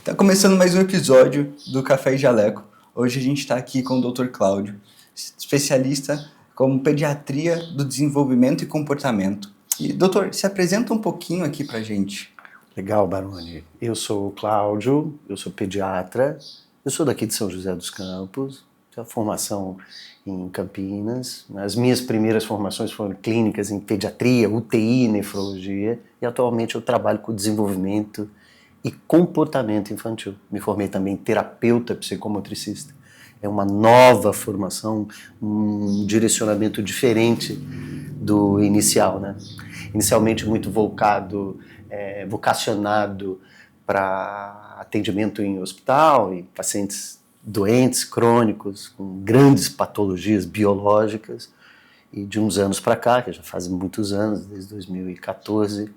Tá começando mais um episódio do Café e Jaleco. Hoje a gente está aqui com o Dr. Cláudio, especialista como pediatria do desenvolvimento e comportamento. E, doutor, se apresenta um pouquinho aqui pra gente. Legal, Baroni. Eu sou o Cláudio, eu sou pediatra, eu sou daqui de São José dos Campos, tenho a formação em Campinas. As minhas primeiras formações foram clínicas em pediatria, UTI, nefrologia, e atualmente eu trabalho com desenvolvimento e comportamento infantil. Me formei também em terapeuta psicomotricista. É uma nova formação, um direcionamento diferente do inicial, né? Inicialmente muito vocacionado para atendimento em hospital e pacientes doentes, crônicos, com grandes patologias biológicas. E de uns anos para cá, que já fazem muitos anos, desde 2014,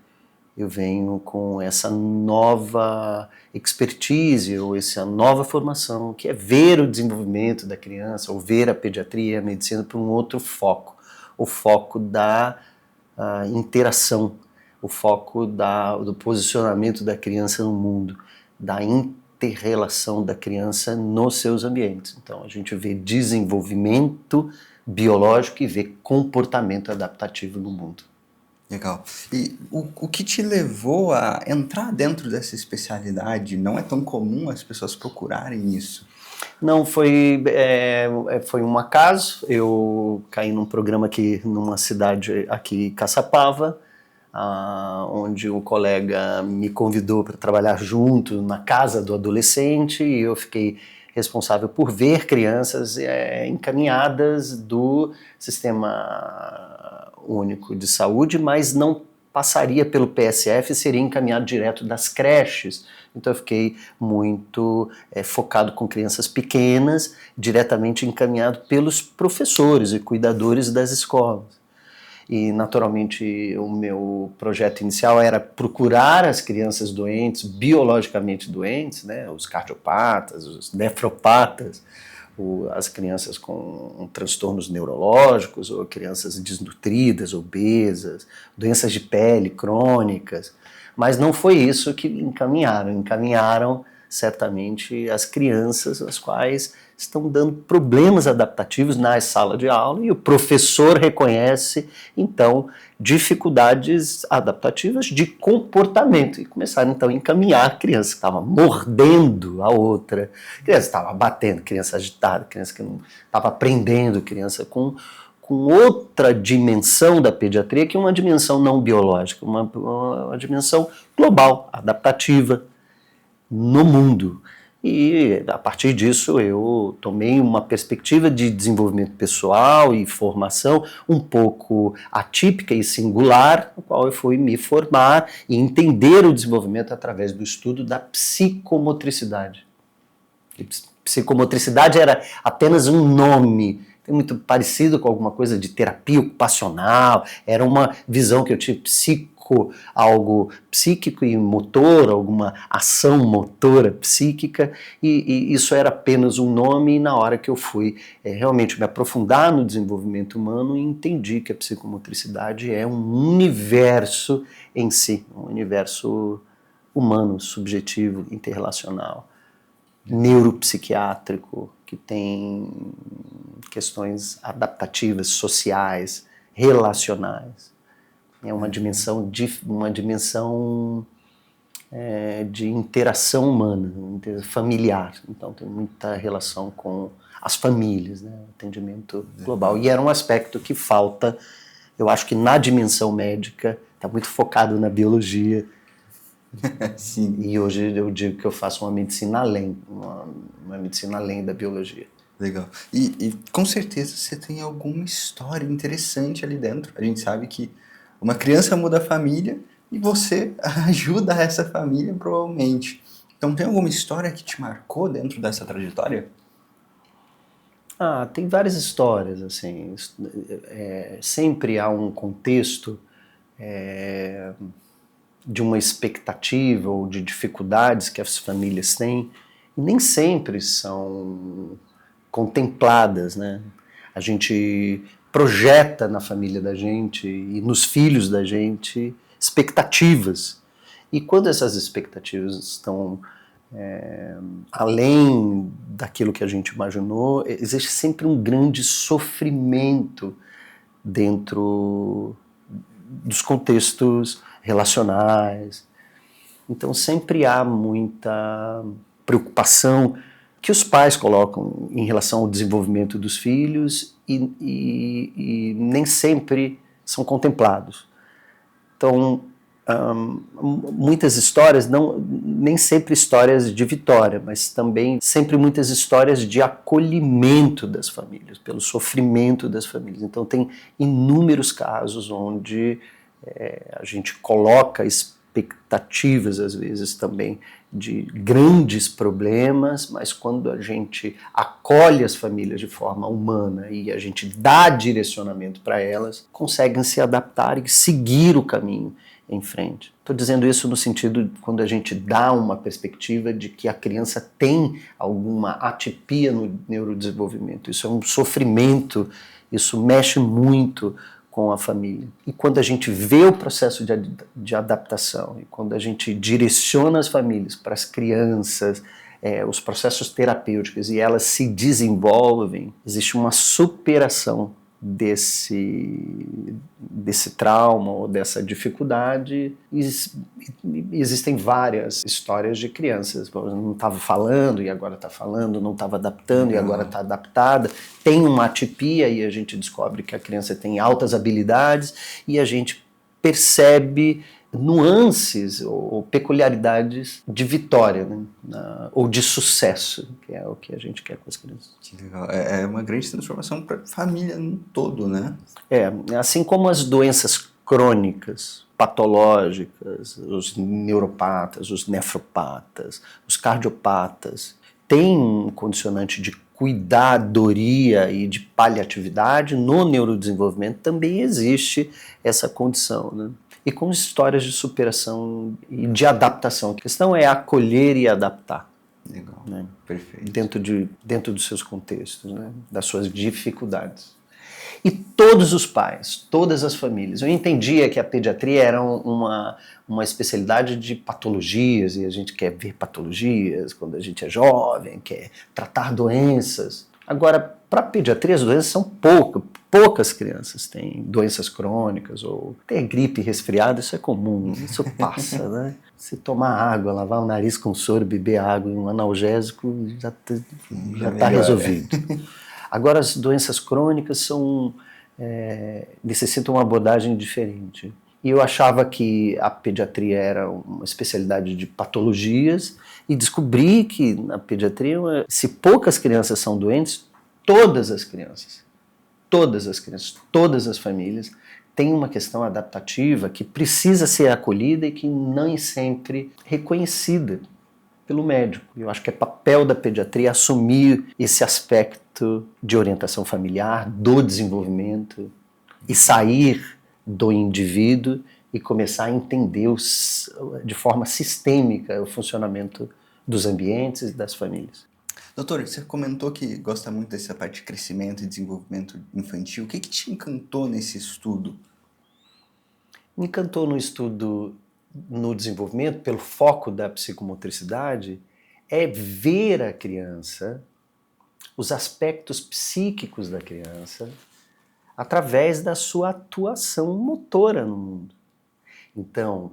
eu venho com essa nova expertise ou essa nova formação, que é ver o desenvolvimento da criança, ou ver a pediatria e a medicina por um outro foco, o foco da interação, o foco do posicionamento da criança no mundo, da inter-relação da criança nos seus ambientes. Então a gente vê desenvolvimento biológico e vê comportamento adaptativo no mundo. Legal. E o que te levou a entrar dentro dessa especialidade? Não é tão comum as pessoas procurarem isso. Não, foi um acaso. Eu caí num programa aqui, numa cidade aqui, Caçapava, onde um colega me convidou para trabalhar junto na casa do adolescente, e eu fiquei responsável por ver crianças encaminhadas do Sistema Único de Saúde, mas não passaria pelo PSF e seria encaminhado direto das creches. Então eu fiquei muito focado com crianças pequenas, diretamente encaminhado pelos professores e cuidadores das escolas. E naturalmente o meu projeto inicial era procurar as crianças doentes, biologicamente doentes, né, os cardiopatas, os nefropatas, as crianças com transtornos neurológicos, ou crianças desnutridas, obesas, doenças de pele crônicas. Mas não foi isso que encaminharam certamente as crianças, as quais estão dando problemas adaptativos na sala de aula, e o professor reconhece, então, dificuldades adaptativas de comportamento, e começaram, então, a encaminhar a criança que estava mordendo a outra, criança que estava batendo, criança agitada, criança que não estava aprendendo, criança com outra dimensão da pediatria, que é uma dimensão não biológica, uma dimensão global, adaptativa, no mundo. E a partir disso eu tomei uma perspectiva de desenvolvimento pessoal e formação um pouco atípica e singular, no qual eu fui me formar e entender o desenvolvimento através do estudo da psicomotricidade. Psicomotricidade era apenas um nome, muito parecido com alguma coisa de terapia ocupacional, era uma visão que eu tive, algo psíquico e motor, alguma ação motora psíquica, e isso era apenas um nome, e na hora que eu fui realmente me aprofundar no desenvolvimento humano, entendi que a psicomotricidade é um universo em si, um universo humano, subjetivo, interrelacional, neuropsiquiátrico, que tem questões adaptativas, sociais, relacionais. É uma dimensão de interação humana, familiar. Então tem muita relação com as famílias, né? Atendimento global. E era um aspecto que falta, eu acho que na dimensão médica, está muito focado na biologia. Sim. E hoje eu digo que eu faço uma medicina além, uma medicina além da biologia. Legal. E com certeza você tem alguma história interessante ali dentro. A gente sabe que uma criança muda a família e você ajuda essa família, provavelmente. Então, tem alguma história que te marcou dentro dessa trajetória? Tem várias histórias, assim. Sempre há um contexto de uma expectativa ou de dificuldades que as famílias têm, e nem sempre são contempladas, né? A gente projeta na família da gente e nos filhos da gente expectativas. E quando essas expectativas estão além daquilo que a gente imaginou, existe sempre um grande sofrimento dentro dos contextos relacionais. Então sempre há muita preocupação que os pais colocam em relação ao desenvolvimento dos filhos e nem sempre são contemplados. Então, muitas histórias, nem sempre histórias de vitória, mas também sempre muitas histórias de acolhimento das famílias, pelo sofrimento das famílias. Então tem inúmeros casos onde a gente coloca expectativas, às vezes, também de grandes problemas, mas quando a gente acolhe as famílias de forma humana e a gente dá direcionamento para elas, conseguem se adaptar e seguir o caminho em frente. Estou dizendo isso no sentido de quando a gente dá uma perspectiva de que a criança tem alguma atipia no neurodesenvolvimento. Isso é um sofrimento, isso mexe muito com a família. E quando a gente vê o processo de adaptação, e quando a gente direciona as famílias para as crianças, os processos terapêuticos, e elas se desenvolvem, existe uma superação desse trauma ou dessa dificuldade. Existem várias histórias de crianças, não estava falando e agora está falando, não estava adaptando e agora está adaptada, tem uma atipia e a gente descobre que a criança tem altas habilidades e a gente percebe nuances ou peculiaridades de vitória, né? Ou de sucesso, que é o que a gente quer com as crianças. Que legal. É uma grande transformação para a família no todo, né? Assim como as doenças crônicas, patológicas, os neuropatas, os nefropatas, os cardiopatas, têm um condicionante de cuidadoria e de paliatividade, no neurodesenvolvimento também existe essa condição, né? E com histórias de superação e de adaptação. A questão é acolher e adaptar. Legal, né? Perfeito. Dentro dos seus contextos, né? Das suas dificuldades. E todos os pais, todas as famílias. Eu entendia que a pediatria era uma especialidade de patologias, e a gente quer ver patologias quando a gente é jovem, quer tratar doenças. Agora, para a pediatria, as doenças são poucas crianças têm doenças crônicas, ou tem gripe, resfriado, isso é comum, isso passa, né? Se tomar água, lavar o nariz com soro, beber água e um analgésico, já está resolvido. Agora, as doenças crônicas necessitam uma abordagem diferente. E eu achava que a pediatria era uma especialidade de patologias e descobri que na pediatria, se poucas crianças são doentes, todas as crianças, todas as famílias têm uma questão adaptativa que precisa ser acolhida e que nem sempre reconhecida pelo médico. Eu acho que é papel da pediatria assumir esse aspecto de orientação familiar, do desenvolvimento, e sair do indivíduo e começar a entender de forma sistêmica o funcionamento dos ambientes e das famílias. Doutor, você comentou que gosta muito dessa parte de crescimento e desenvolvimento infantil. O que te encantou nesse estudo? Me encantou no estudo no desenvolvimento, pelo foco da psicomotricidade, é ver a criança, os aspectos psíquicos da criança, através da sua atuação motora no mundo. Então,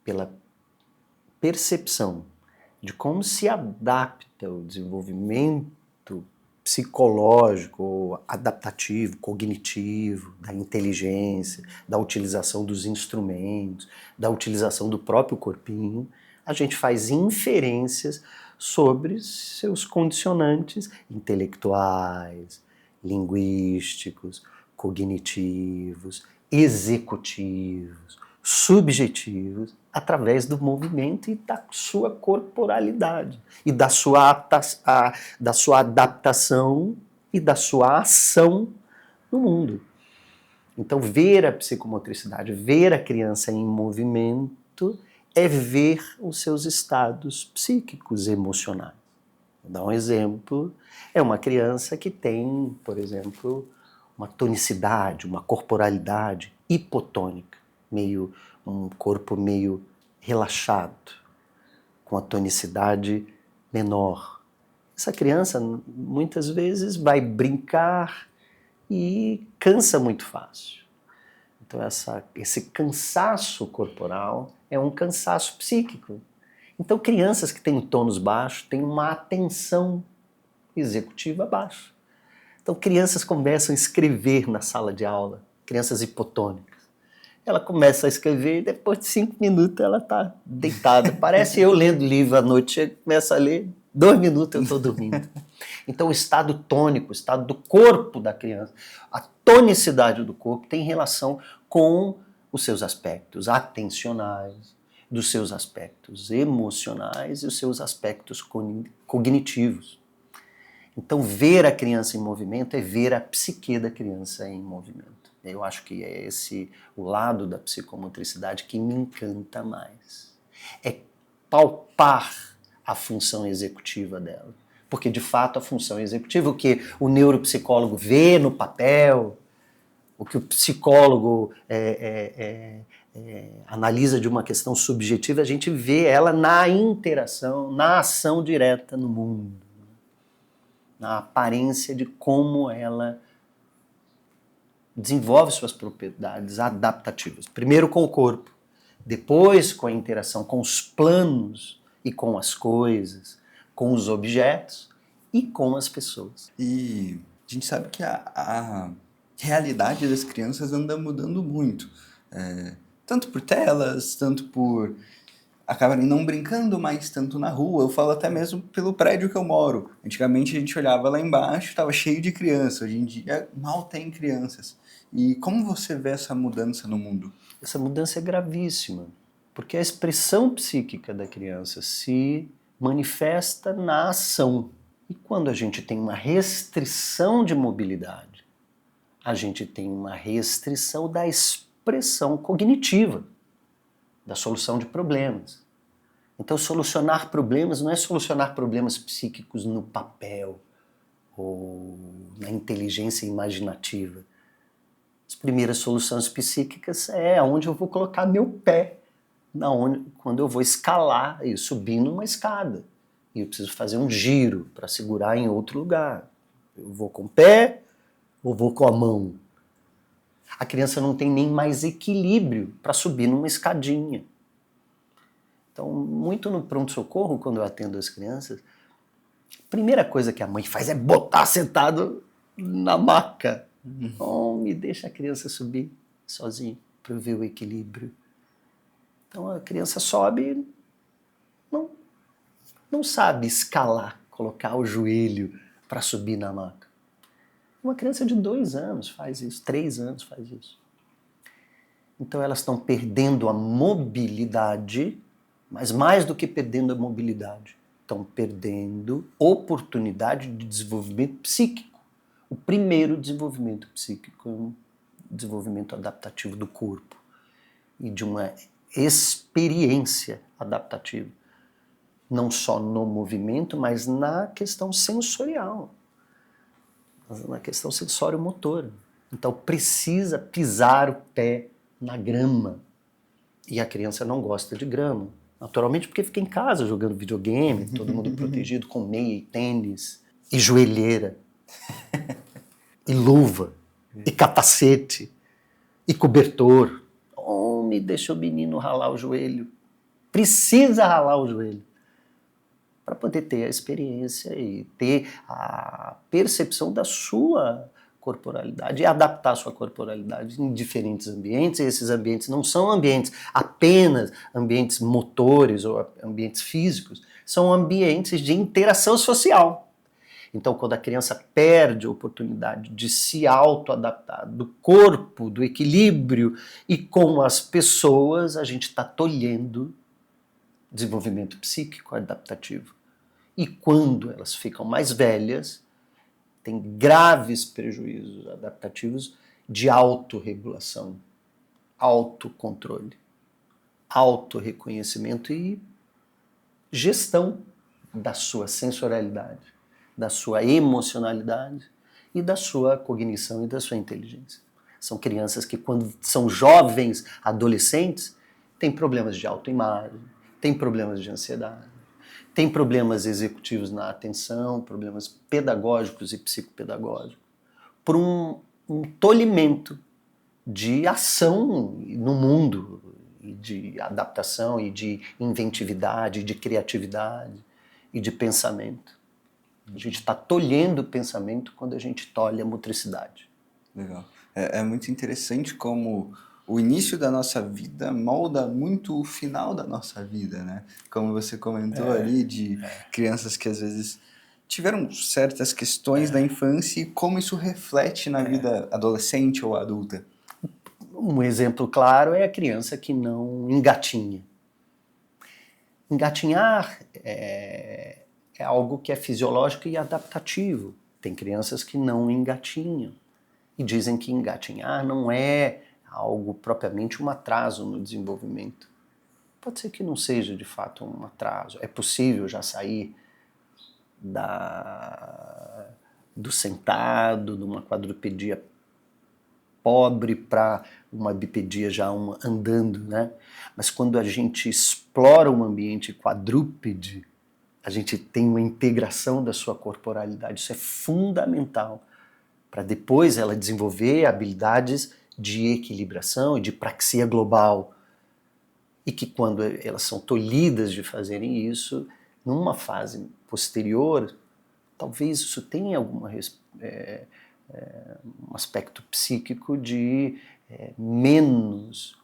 pela percepção de como se adapta o desenvolvimento psicológico, adaptativo, cognitivo, da inteligência, da utilização dos instrumentos, da utilização do próprio corpinho, a gente faz inferências sobre seus condicionantes intelectuais, linguísticos, cognitivos, executivos, subjetivos, através do movimento e da sua corporalidade, e da sua adaptação e da sua ação no mundo. Então, ver a psicomotricidade, ver a criança em movimento, é ver os seus estados psíquicos e emocionais. Vou dar um exemplo, é uma criança que tem, por exemplo, uma tonicidade, uma corporalidade hipotônica, um corpo meio relaxado, com a tonicidade menor. Essa criança muitas vezes vai brincar e cansa muito fácil. Então esse cansaço corporal é um cansaço psíquico. Então crianças que têm tônus baixo têm uma atenção executiva baixa. Então crianças começam a escrever na sala de aula, crianças hipotônicas. Ela começa a escrever e depois de 5 minutos ela está deitada. Parece eu lendo livro à noite, começa a ler, 2 minutos eu estou dormindo. Então o estado tônico, o estado do corpo da criança, a tonicidade do corpo tem relação com os seus aspectos atencionais, dos seus aspectos emocionais e os seus aspectos cognitivos. Então ver a criança em movimento é ver a psique da criança em movimento. Eu acho que é esse o lado da psicomotricidade que me encanta mais. É palpar a função executiva dela. Porque, de fato, a função executiva, o que o neuropsicólogo vê no papel, o que o psicólogo analisa de uma questão subjetiva, a gente vê ela na interação, na ação direta no mundo, na aparência de como ela desenvolve suas propriedades adaptativas. Primeiro com o corpo, depois com a interação com os planos e com as coisas, com os objetos e com as pessoas. E a gente sabe que a realidade das crianças anda mudando muito. Tanto por telas, tanto por acabarem não brincando mais tanto na rua. Eu falo até mesmo pelo prédio que eu moro. Antigamente a gente olhava lá embaixo, estava cheio de crianças. Hoje em dia mal tem crianças. E como você vê essa mudança no mundo? Essa mudança é gravíssima, porque a expressão psíquica da criança se manifesta na ação. E quando a gente tem uma restrição de mobilidade, a gente tem uma restrição da expressão cognitiva, da solução de problemas. Então, solucionar problemas não é solucionar problemas psíquicos no papel ou na inteligência imaginativa. As primeiras soluções psíquicas é onde eu vou colocar meu pé, quando eu vou escalar e subir numa escada. E eu preciso fazer um giro para segurar em outro lugar. Eu vou com o pé ou vou com a mão? A criança não tem nem mais equilíbrio para subir numa escadinha. Então, muito no pronto-socorro, quando eu atendo as crianças, a primeira coisa que a mãe faz é botar sentado na maca. Oh, me deixa a criança subir sozinha para eu ver o equilíbrio. Então a criança sobe, não sabe escalar, colocar o joelho para subir na maca. Uma criança de 2 anos faz isso, 3 anos faz isso. Então elas estão perdendo a mobilidade, mas mais do que perdendo a mobilidade, estão perdendo oportunidade de desenvolvimento psíquico. O primeiro desenvolvimento psíquico é um desenvolvimento adaptativo do corpo e de uma experiência adaptativa. Não só no movimento, mas na questão sensorial, na questão sensório-motora. Então precisa pisar o pé na grama. E a criança não gosta de grama. Naturalmente porque fica em casa jogando videogame, todo mundo protegido com meia e tênis e joelheira. E luva, e capacete, e cobertor. Oh, me deixa o menino ralar o joelho. Precisa ralar o joelho para poder ter a experiência e ter a percepção da sua corporalidade e adaptar a sua corporalidade em diferentes ambientes. E esses ambientes não são ambientes apenas ambientes motores ou ambientes físicos, são ambientes de interação social. Então, quando a criança perde a oportunidade de se auto-adaptar do corpo, do equilíbrio e com as pessoas, a gente está tolhendo desenvolvimento psíquico adaptativo. E quando elas ficam mais velhas, tem graves prejuízos adaptativos de autorregulação, autocontrole, autorreconhecimento e gestão da sua sensorialidade, da sua emocionalidade e da sua cognição e da sua inteligência. São crianças que, quando são jovens, adolescentes, têm problemas de autoimagem, têm problemas de ansiedade, Tem problemas executivos na atenção, problemas pedagógicos e psicopedagógicos, por um tolhimento de ação no mundo, e de adaptação, e de inventividade, de criatividade e de pensamento. A gente está tolhendo o pensamento quando a gente tolhe a motricidade. Legal. É muito interessante como o início da nossa vida molda muito o final da nossa vida, né? Como você comentou ali de crianças que às vezes tiveram certas questões da infância e como isso reflete na vida adolescente ou adulta. Um exemplo claro é a criança que não engatinha. Engatinhar é algo que é fisiológico e adaptativo. Tem crianças que não engatinham e dizem que engatinhar não é algo propriamente um atraso no desenvolvimento. Pode ser que não seja de fato um atraso. É possível já sair do sentado, de uma quadrupedia pobre para uma bipedia já andando, né? Mas quando a gente explora um ambiente quadrúpede, a gente tem uma integração da sua corporalidade. Isso é fundamental para depois ela desenvolver habilidades de equilibração e de praxia global. E que quando elas são tolhidas de fazerem isso, numa fase posterior, talvez isso tenha um aspecto psíquico de menos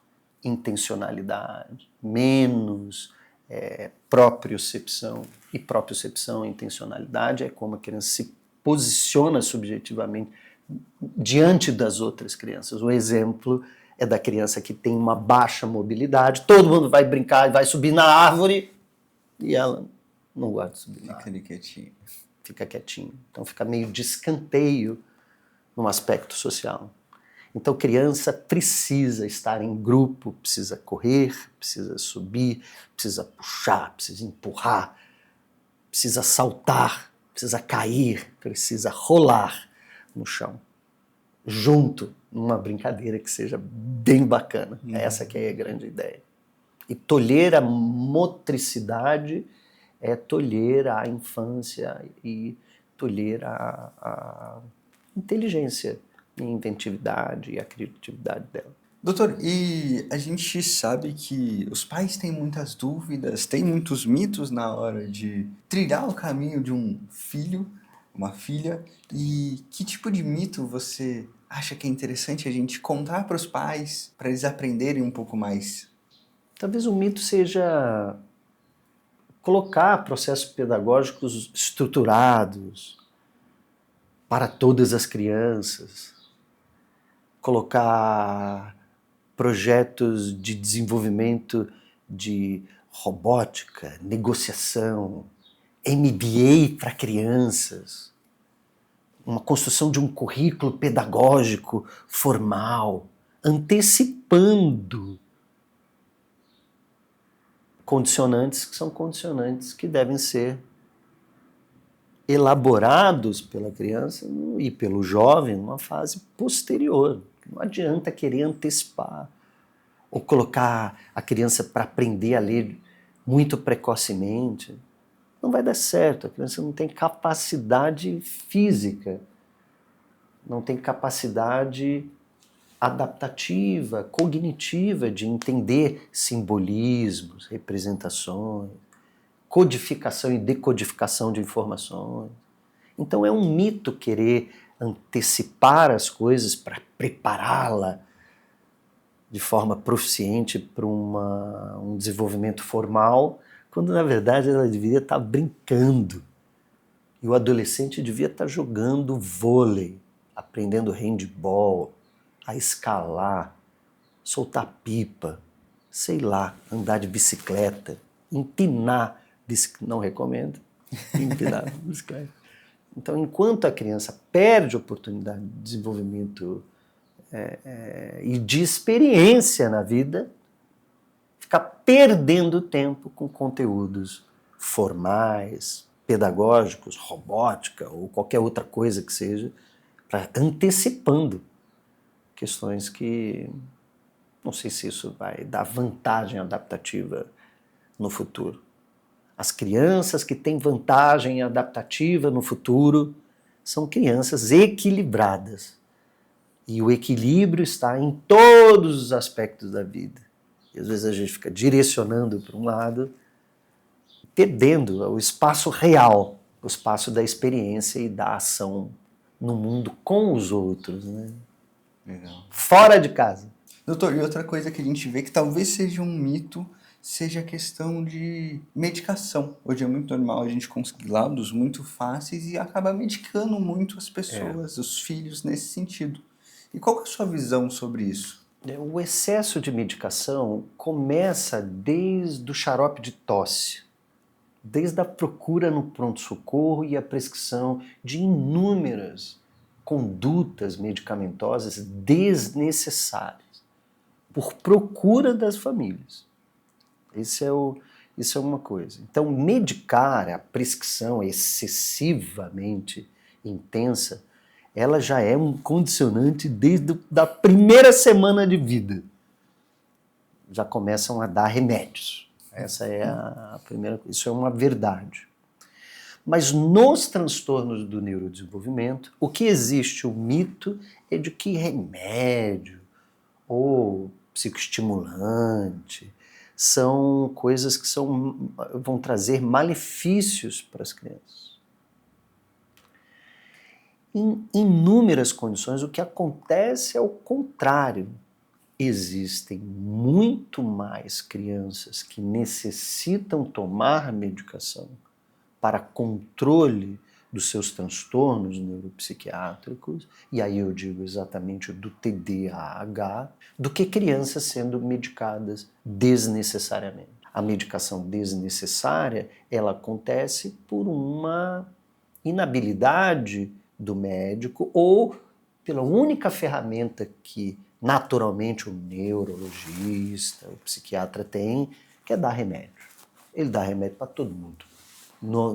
intencionalidade, menos propriocepção. E propriocepção e intencionalidade é como a criança se posiciona subjetivamente diante das outras crianças. O exemplo é da criança que tem uma baixa mobilidade, todo mundo vai brincar, vai subir na árvore, e ela não gosta de subir na árvore. Fica ali quietinho. Fica quietinho. Então fica meio de escanteio num aspecto social. Então criança precisa estar em grupo, precisa correr, precisa subir, precisa puxar, precisa empurrar, precisa saltar, precisa cair, precisa rolar no chão, junto, numa brincadeira que seja bem bacana. Essa que é a grande ideia. E tolher a motricidade é tolher a infância e tolher a inteligência, a inventividade e a criatividade dela. Doutor, e a gente sabe que os pais têm muitas dúvidas, têm muitos mitos na hora de trilhar o caminho de um filho, uma filha, e que tipo de mito você acha que é interessante a gente contar para os pais, para eles aprenderem um pouco mais? Talvez o mito seja colocar processos pedagógicos estruturados para todas as crianças, colocar projetos de desenvolvimento de robótica, negociação, MBA para crianças, uma construção de um currículo pedagógico formal, antecipando condicionantes que são condicionantes que devem ser elaborados pela criança e pelo jovem numa fase posterior. Não adianta querer antecipar ou colocar a criança para aprender a ler muito precocemente. Não vai dar certo, a criança não tem capacidade física, não tem capacidade adaptativa, cognitiva de entender simbolismos, representações, codificação e decodificação de informações. Então é um mito querer antecipar as coisas para prepará-la de forma proficiente para um desenvolvimento formal, quando na verdade ela deveria estar brincando. E o adolescente devia estar jogando vôlei, aprendendo handball, a escalar, soltar pipa, sei lá, andar de bicicleta, empinar bicicleta. Não recomendo empinar bicicleta. Então, enquanto a criança perde a oportunidade de desenvolvimento e de experiência na vida, fica perdendo tempo com conteúdos formais, pedagógicos, robótica ou qualquer outra coisa que seja, antecipando questões que não sei se isso vai dar vantagem adaptativa no futuro. As crianças que têm vantagem adaptativa no futuro são crianças equilibradas. E o equilíbrio está em todos os aspectos da vida. E às vezes a gente fica direcionando para um lado, perdendo o espaço real, o espaço da experiência e da ação no mundo com os outros, né? Legal. Fora de casa. Doutor, e outra coisa que a gente vê que talvez seja um mito, seja a questão de medicação. Hoje é muito normal a gente conseguir laudos muito fáceis e acaba medicando muito as pessoas, os filhos, nesse sentido. E qual que é a sua visão sobre isso? O excesso de medicação começa desde o xarope de tosse, desde a procura no pronto-socorro e a prescrição de inúmeras condutas medicamentosas desnecessárias, por procura das famílias. Isso é uma coisa. Então, medicar, a prescrição excessivamente intensa, ela já é um condicionante desde a primeira semana de vida. Já começam a dar remédios. Essa é a primeira coisa. Isso é uma verdade. Mas nos transtornos do neurodesenvolvimento, o que existe, o mito, é de que remédio ou psicoestimulante são coisas que vão trazer malefícios para as crianças. Em inúmeras condições, o que acontece é o contrário. Existem muito mais crianças que necessitam tomar medicação para controle dos seus transtornos neuropsiquiátricos, e aí eu digo exatamente do TDAH, do que crianças sendo medicadas desnecessariamente. A medicação desnecessária, ela acontece por uma inabilidade do médico ou pela única ferramenta que naturalmente o neurologista, o psiquiatra tem, que é dar remédio. Ele dá remédio para todo mundo.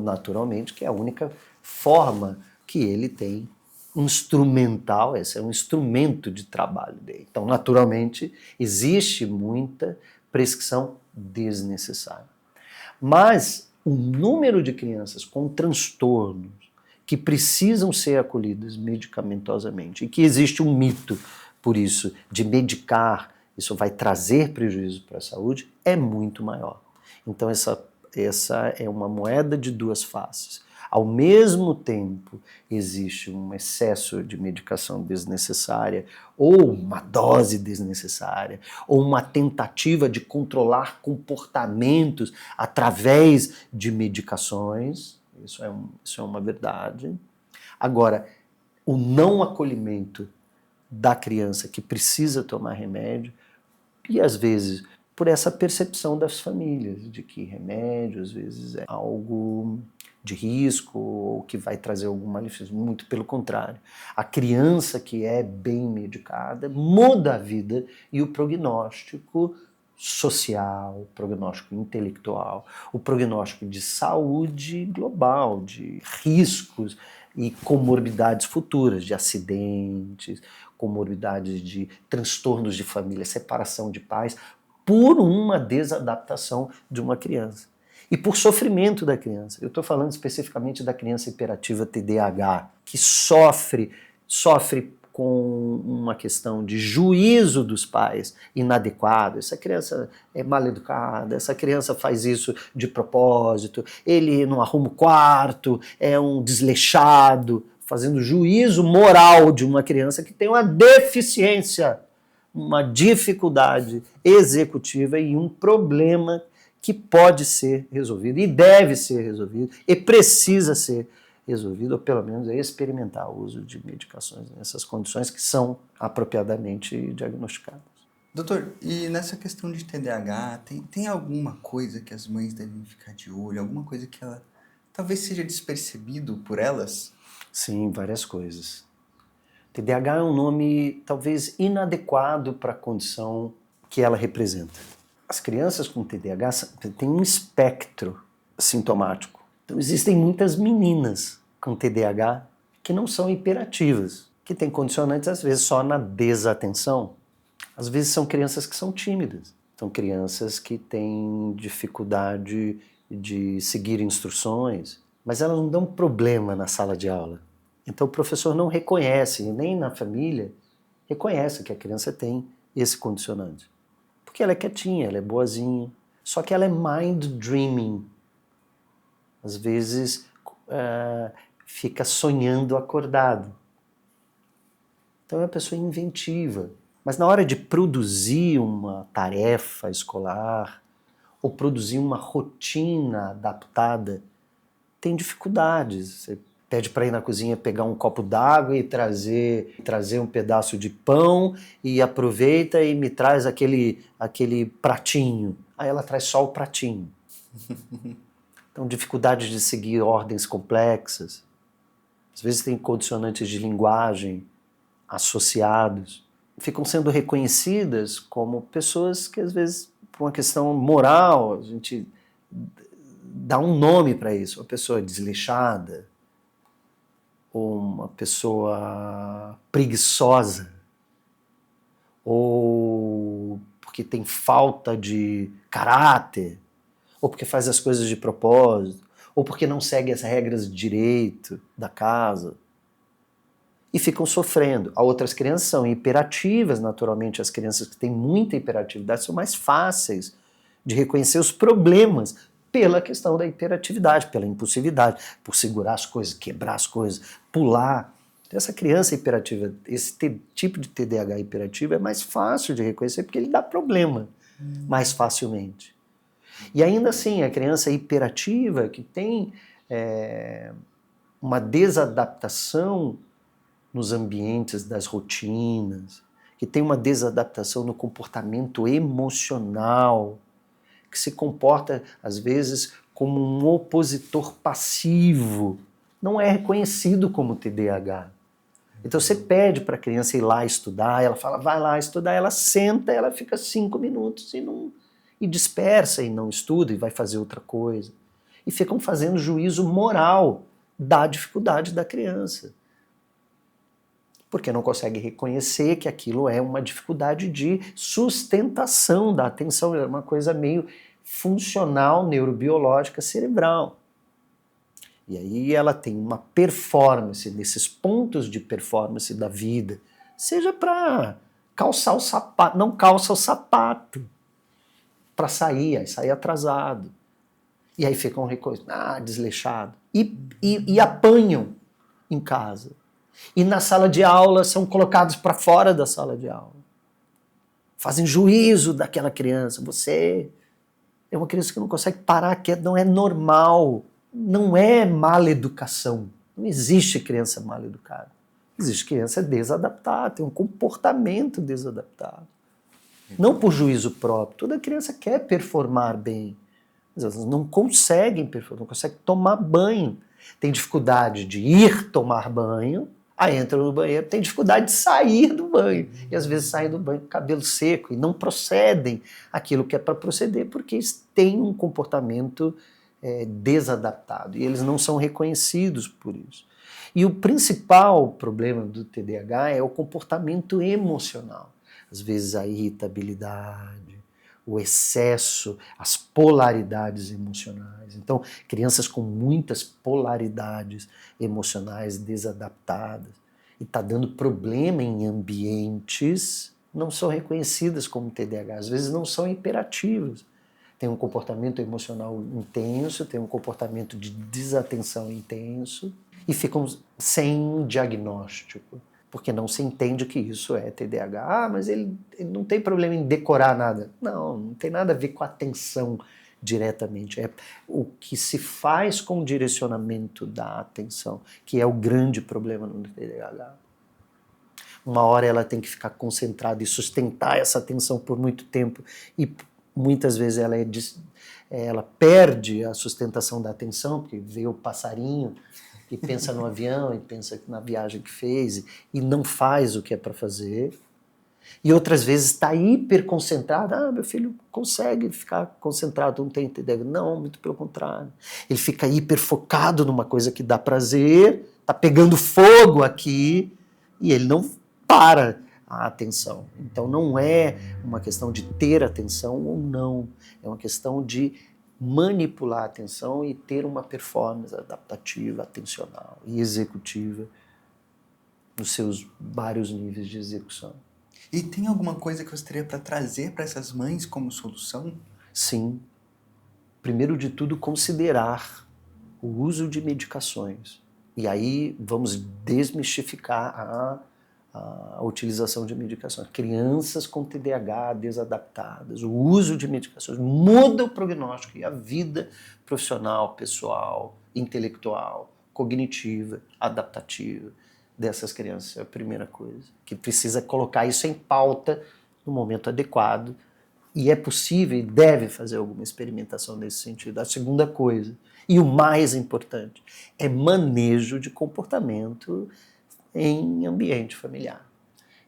Naturalmente, que é a única forma que ele tem instrumental, esse é um instrumento de trabalho dele. Então, naturalmente, existe muita prescrição desnecessária. Mas o número de crianças com transtornos que precisam ser acolhidas medicamentosamente, e que existe um mito, por isso, de medicar, isso vai trazer prejuízo para a saúde, é muito maior. Então essa é uma moeda de duas faces. Ao mesmo tempo, existe um excesso de medicação desnecessária, ou uma dose desnecessária, ou uma tentativa de controlar comportamentos através de medicações. Isso é uma verdade. Agora, o não acolhimento da criança que precisa tomar remédio, e às vezes por essa percepção das famílias, de que remédio às vezes é algo de risco ou que vai trazer algum malefício. Muito pelo contrário. A criança que é bem medicada muda a vida e o prognóstico social, o prognóstico intelectual, o prognóstico de saúde global, de riscos e comorbidades futuras, de acidentes, comorbidades de transtornos de família, separação de pais, por uma desadaptação de uma criança. E por sofrimento da criança. Eu estou falando especificamente da criança hiperativa TDAH, que sofre com uma questão de juízo dos pais inadequado. Essa criança é mal educada, essa criança faz isso de propósito, ele não arruma o quarto, é um desleixado, fazendo juízo moral de uma criança que tem uma deficiência, uma dificuldade executiva e um problema que pode ser resolvido e deve ser resolvido e precisa ser resolvido, ou pelo menos experimentar o uso de medicações nessas condições que são apropriadamente diagnosticadas. Doutor, e nessa questão de TDAH, tem alguma coisa que as mães devem ficar de olho? Alguma coisa que ela talvez seja despercebido por elas? Sim, várias coisas. TDAH é um nome talvez inadequado para a condição que ela representa. As crianças com TDAH têm um espectro sintomático. Então existem muitas meninas com TDAH que não são hiperativas, que têm condicionantes às vezes só na desatenção. Às vezes são crianças que são tímidas, são crianças que têm dificuldade de seguir instruções, mas elas não dão problema na sala de aula. Então o professor não reconhece, nem na família, reconhece que a criança tem esse condicionante. Porque ela é quietinha, ela é boazinha, só que ela é mind dreaming. Às vezes fica sonhando acordado. Então é uma pessoa inventiva. Mas na hora de produzir uma tarefa escolar ou produzir uma rotina adaptada, tem dificuldades. Você pede para ir na cozinha pegar um copo d'água e trazer um pedaço de pão e aproveita e me traz aquele pratinho. Aí ela traz só o pratinho. Então, dificuldade de seguir ordens complexas. Às vezes tem condicionantes de linguagem associados. Ficam sendo reconhecidas como pessoas que, às vezes, por uma questão moral, a gente dá um nome para isso. Uma pessoa desleixada, ou uma pessoa preguiçosa, ou porque tem falta de caráter, ou porque faz as coisas de propósito, ou porque não segue as regras de direito da casa, e ficam sofrendo. Outras crianças são hiperativas, naturalmente, as crianças que têm muita hiperatividade são mais fáceis de reconhecer os problemas pela questão da hiperatividade, pela impulsividade, por segurar as coisas, quebrar as coisas, pular. Essa criança hiperativa, esse tipo de TDAH hiperativo é mais fácil de reconhecer porque ele dá problema mais facilmente. E ainda assim, a criança hiperativa que tem uma desadaptação nos ambientes das rotinas, que tem uma desadaptação no comportamento emocional, que se comporta, às vezes, como um opositor passivo, não é reconhecido como TDAH. Então você pede para a criança ir lá estudar, ela fala, vai lá estudar, ela senta, ela fica 5 minutos e dispersa e não estuda e vai fazer outra coisa. E ficam fazendo juízo moral da dificuldade da criança. Porque não consegue reconhecer que aquilo é uma dificuldade de sustentação da atenção, é uma coisa meio funcional, neurobiológica, cerebral. E aí ela tem uma performance, nesses pontos de performance da vida, seja para calçar o sapato, não calça o sapato, para sair, aí sai atrasado. E aí ficam desleixado. E apanham em casa. E na sala de aula são colocados para fora da sala de aula. Fazem juízo daquela criança. Você é uma criança que não consegue parar quieto, não é normal. Não é mala educação. Não existe criança mal educada. Existe criança desadaptada, tem um comportamento desadaptado. Não por juízo próprio. Toda criança quer performar bem. Mas elas não conseguem performar, não conseguem tomar banho. Tem dificuldade de ir tomar banho, aí entra no banheiro, tem dificuldade de sair do banho. E às vezes saem do banho com o cabelo seco e não procedem aquilo que é para proceder, porque eles têm um comportamento desadaptado. E eles não são reconhecidos por isso. E o principal problema do TDAH é o comportamento emocional. Às vezes a irritabilidade, o excesso, as polaridades emocionais. Então, crianças com muitas polaridades emocionais desadaptadas e está dando problema em ambientes, não são reconhecidas como TDAH. Às vezes não são hiperativas. Tem um comportamento emocional intenso, tem um comportamento de desatenção intenso e ficam sem diagnóstico. Porque não se entende que isso é TDAH. Mas ele não tem problema em decorar nada. Não tem nada a ver com atenção diretamente. É o que se faz com o direcionamento da atenção, que é o grande problema no TDAH. Uma hora ela tem que ficar concentrada e sustentar essa atenção por muito tempo e muitas vezes ela perde a sustentação da atenção, porque vê o passarinho e pensa no avião, e pensa na viagem que fez, e não faz o que é para fazer. E outras vezes está hiper concentrado. Meu filho consegue ficar concentrado, não tem TDAH. Não, muito pelo contrário. Ele fica hiper focado numa coisa que dá prazer, está pegando fogo aqui, e ele não para a atenção. Então não é uma questão de ter atenção ou não, é uma questão de manipular a atenção e ter uma performance adaptativa, atencional e executiva nos seus vários níveis de execução. E tem alguma coisa que você teria para trazer para essas mães como solução? Sim. Primeiro de tudo, considerar o uso de medicações. E aí vamos desmistificar a utilização de medicações. Crianças com TDAH desadaptadas, o uso de medicações muda o prognóstico e a vida profissional, pessoal, intelectual, cognitiva, adaptativa dessas crianças. É a primeira coisa. Que precisa colocar isso em pauta no momento adequado. E é possível e deve fazer alguma experimentação nesse sentido. A segunda coisa, e o mais importante, é manejo de comportamento em ambiente familiar.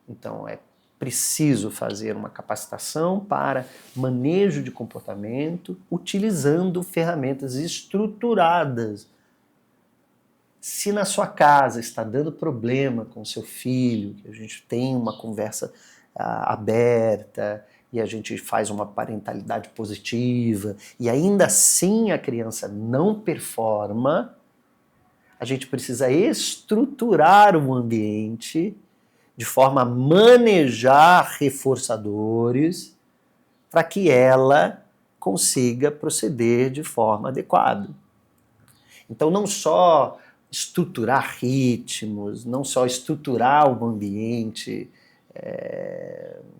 Então, é preciso fazer uma capacitação para manejo de comportamento utilizando ferramentas estruturadas. Se na sua casa está dando problema com seu filho, que a gente tem uma conversa aberta, e a gente faz uma parentalidade positiva, e ainda assim a criança não performa, a gente precisa estruturar o ambiente de forma a manejar reforçadores para que ela consiga proceder de forma adequada. Então, não só estruturar ritmos, não só estruturar o ambiente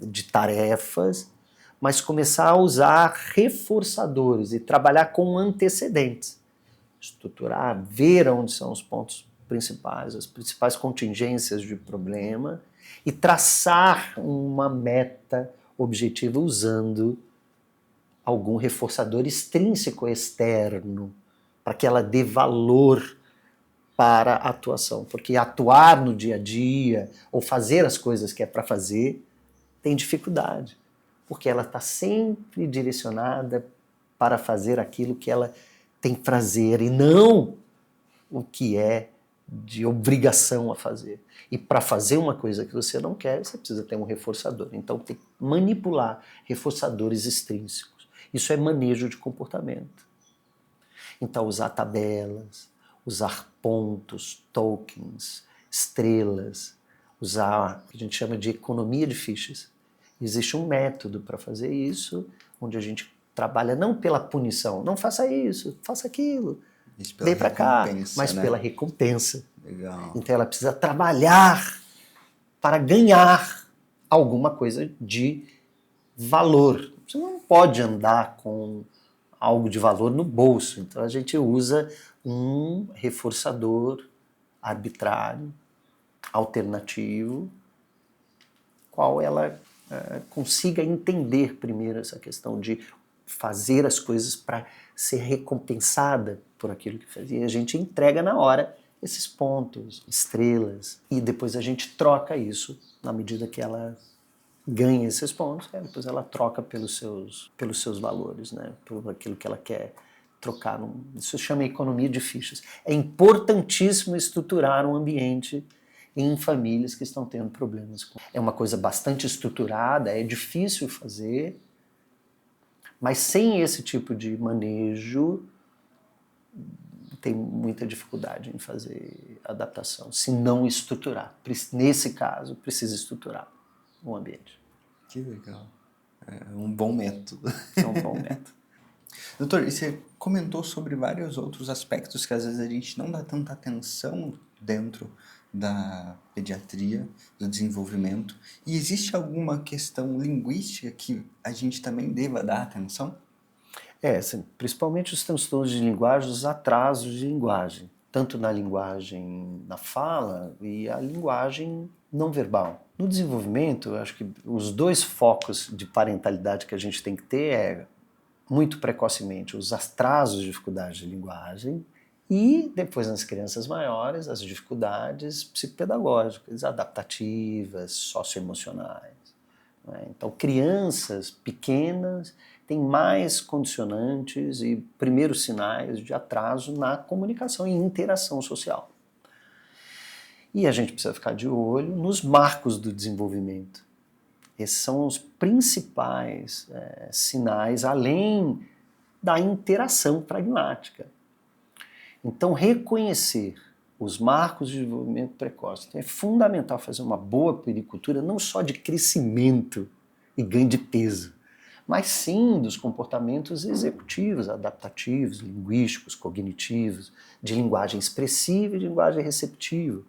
de tarefas, mas começar a usar reforçadores e trabalhar com antecedentes. Estruturar, ver onde são os pontos principais, as principais contingências de problema e traçar uma meta objetiva usando algum reforçador extrínseco externo para que ela dê valor para a atuação, porque atuar no dia a dia ou fazer as coisas que é para fazer tem dificuldade, porque ela está sempre direcionada para fazer aquilo que ela tem prazer e não o que é de obrigação a fazer. E para fazer uma coisa que você não quer, você precisa ter um reforçador. Então tem que manipular reforçadores extrínsecos. Isso é manejo de comportamento. Então usar tabelas, usar pontos, tokens, estrelas, usar o que a gente chama de economia de fichas. Existe um método para fazer isso, onde a gente trabalha não pela punição, não faça isso, faça aquilo, vem para cá, mas pela recompensa. Legal. Então ela precisa trabalhar para ganhar alguma coisa de valor. Você não pode andar com algo de valor no bolso. Então a gente usa um reforçador arbitrário, alternativo, qual ela consiga entender primeiro essa questão de fazer as coisas para ser recompensada por aquilo que fazia. E a gente entrega na hora esses pontos, estrelas, e depois a gente troca isso na medida que ela ganha esses pontos, depois ela troca pelos seus valores, né? Por aquilo que ela quer trocar. Isso se chama economia de fichas. É importantíssimo estruturar um ambiente em famílias que estão tendo problemas. É uma coisa bastante estruturada, é difícil fazer, mas sem esse tipo de manejo tem muita dificuldade em fazer adaptação, se não estruturar. Nesse caso, precisa estruturar o ambiente. Que legal. É um bom método. É um bom método. Doutor, e você comentou sobre vários outros aspectos que às vezes a gente não dá tanta atenção dentro da pediatria, do desenvolvimento. E existe alguma questão linguística que a gente também deva dar atenção? Sim, principalmente os transtornos de linguagem, os atrasos de linguagem, tanto na linguagem na fala e a linguagem não verbal. No desenvolvimento, eu acho que os dois focos de parentalidade que a gente tem que ter é, muito precocemente, os atrasos de dificuldade de linguagem e, depois nas crianças maiores, as dificuldades psicopedagógicas, adaptativas, socioemocionais. Né? Então, crianças pequenas têm mais condicionantes e primeiros sinais de atraso na comunicação e interação social. E a gente precisa ficar de olho nos marcos do desenvolvimento. Esses são os principais sinais, além da interação pragmática. Então, reconhecer os marcos de desenvolvimento precoce. Então, é fundamental fazer uma boa puericultura, não só de crescimento e ganho de peso, mas sim dos comportamentos executivos, adaptativos, linguísticos, cognitivos, de linguagem expressiva e de linguagem receptiva.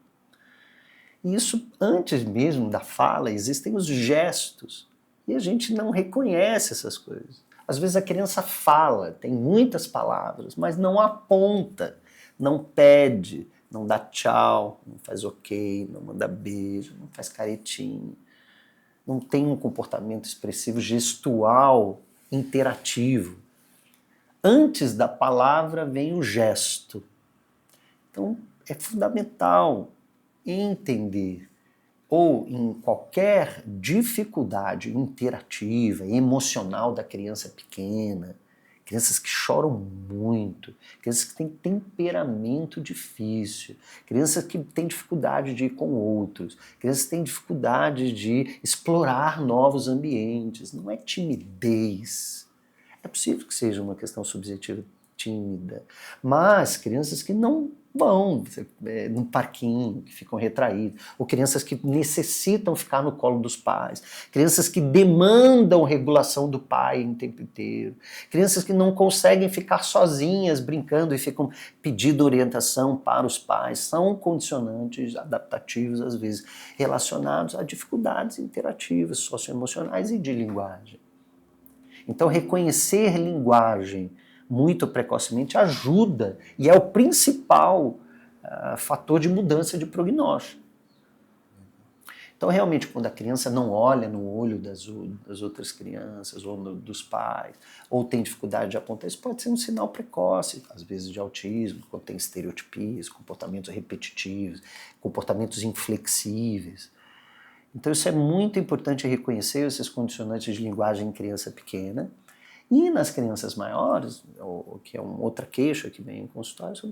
E isso, antes mesmo da fala, existem os gestos, e a gente não reconhece essas coisas. Às vezes a criança fala, tem muitas palavras, mas não aponta, não pede, não dá tchau, não faz ok, não manda beijo, não faz caretinho. Não tem um comportamento expressivo, gestual, interativo. Antes da palavra vem o gesto. Então é fundamental entender, ou em qualquer dificuldade interativa, emocional da criança pequena, crianças que choram muito, crianças que têm temperamento difícil, crianças que têm dificuldade de ir com outros, crianças que têm dificuldade de explorar novos ambientes. Não é timidez. É possível que seja uma questão subjetiva tímida, mas crianças que não vão num parquinho, que ficam retraídas, ou crianças que necessitam ficar no colo dos pais, crianças que demandam regulação do pai o tempo inteiro, crianças que não conseguem ficar sozinhas brincando e ficam pedindo orientação para os pais, são condicionantes adaptativos, às vezes, relacionados a dificuldades interativas, socioemocionais e de linguagem. Então, reconhecer linguagem muito precocemente ajuda e é o principal fator de mudança de prognóstico. Então, realmente, quando a criança não olha no olho das outras crianças ou dos pais, ou tem dificuldade de apontar, isso pode ser um sinal precoce, às vezes de autismo, quando tem estereotipias, comportamentos repetitivos, comportamentos inflexíveis. Então, isso é muito importante reconhecer esses condicionantes de linguagem em criança pequena. E nas crianças maiores, que é uma outra queixa que vem em consultório, são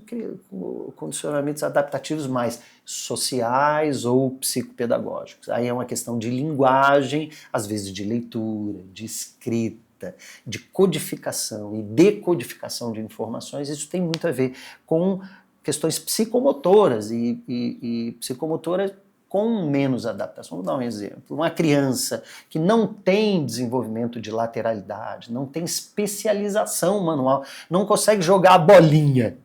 condicionamentos adaptativos mais sociais ou psicopedagógicos. Aí é uma questão de linguagem, às vezes de leitura, de escrita, de codificação e decodificação de informações. Isso tem muito a ver com questões psicomotoras e psicomotoras com menos adaptação. Vou dar um exemplo. Uma criança que não tem desenvolvimento de lateralidade, não tem especialização manual, não consegue jogar a bolinha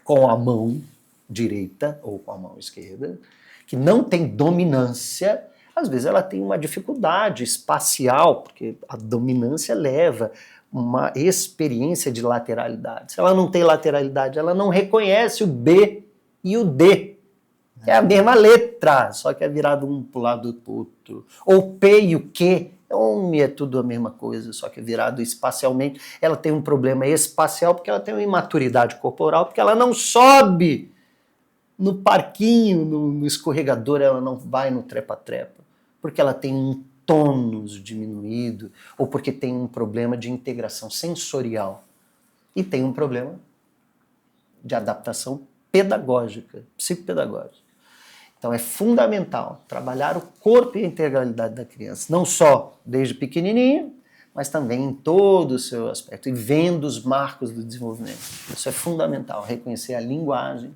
com a mão direita ou com a mão esquerda, que não tem dominância, às vezes ela tem uma dificuldade espacial, porque a dominância leva uma experiência de lateralidade. Se ela não tem lateralidade, ela não reconhece o B e o D. É a mesma letra, só que é virado um para o lado do outro. Ou P e o Q, é tudo a mesma coisa, só que é virado espacialmente. Ela tem um problema espacial porque ela tem uma imaturidade corporal, porque ela não sobe no parquinho, no escorregador, ela não vai no trepa-trepa, porque ela tem um tônus diminuído, ou porque tem um problema de integração sensorial. E tem um problema de adaptação pedagógica, psicopedagógica. Então é fundamental trabalhar o corpo e a integralidade da criança, não só desde pequenininho, mas também em todo o seu aspecto, e vendo os marcos do desenvolvimento. Isso é fundamental, reconhecer a linguagem.